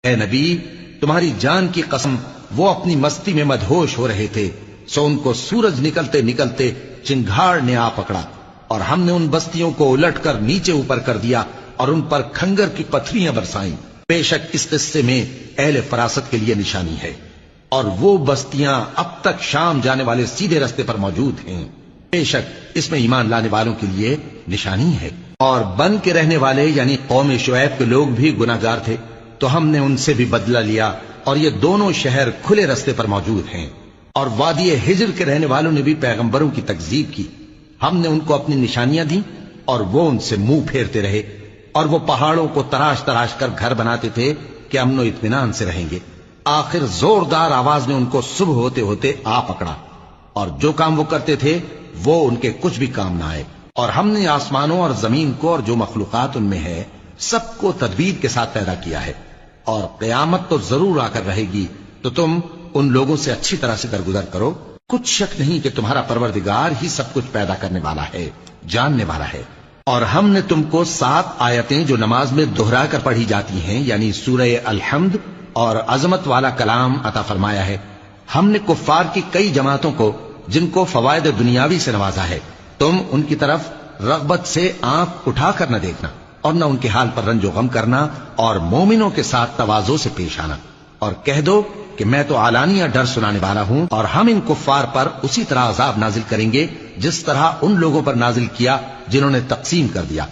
اے نبی، تمہاری جان کی قسم وہ اپنی مستی میں مدہوش ہو رہے تھے، سو ان کو سورج نکلتے نکلتے چنگھاڑ نے آ پکڑا، اور ہم نے ان بستیوں کو الٹ کر نیچے اوپر کر دیا اور ان پر کھنگر کی پتھریاں برسائیں۔ بے شک اس قصے میں اہل فراست کے لیے نشانی ہے، اور وہ بستیاں اب تک شام جانے والے سیدھے رستے پر موجود ہیں۔ بے شک اس میں ایمان لانے والوں کے لیے نشانی ہے۔ اور بن کے رہنے والے یعنی قوم شعیب کے لوگ بھی گناہگار تھے، تو ہم نے ان سے بھی بدلہ لیا، اور یہ دونوں شہر کھلے رستے پر موجود ہیں۔ اور وادی ہجر کے رہنے والوں نے بھی پیغمبروں کی تکذیب کی، ہم نے ان کو اپنی نشانیاں دیں اور وہ ان سے منہ پھیرتے رہے، اور وہ پہاڑوں کو تراش تراش کر گھر بناتے تھے کہ امن و اطمینان سے رہیں گے۔ آخر زوردار آواز نے ان کو صبح ہوتے ہوتے آ پکڑا، اور جو کام وہ کرتے تھے وہ ان کے کچھ بھی کام نہ آئے۔ اور ہم نے آسمانوں اور زمین کو اور جو مخلوقات ان میں ہے سب کو تدبیر کے ساتھ پیدا کیا ہے، اور قیامت تو ضرور آ کر رہے گی، تو تم ان لوگوں سے اچھی طرح سے درگزر کرو۔ کچھ شک نہیں کہ تمہارا پروردگار ہی سب کچھ پیدا کرنے والا ہے، جاننے والا ہے۔ اور ہم نے تم کو 7 آیتیں جو نماز میں دہرا کر پڑھی جاتی ہیں، یعنی سورہ الحمد اور عظمت والا کلام عطا فرمایا ہے۔ ہم نے کفار کی کئی جماعتوں کو جن کو فوائد دنیاوی سے نوازا ہے، تم ان کی طرف رغبت سے آنکھ اٹھا کر نہ دیکھنا، اور نہ ان کے حال پر رنج و غم کرنا، اور مومنوں کے ساتھ تواضع سے پیش آنا، اور کہہ دو کہ میں تو علانیہ ڈر سنانے والا ہوں، اور ہم ان کفار پر اسی طرح عذاب نازل کریں گے جس طرح ان لوگوں پر نازل کیا جنہوں نے تقسیم کر دیا۔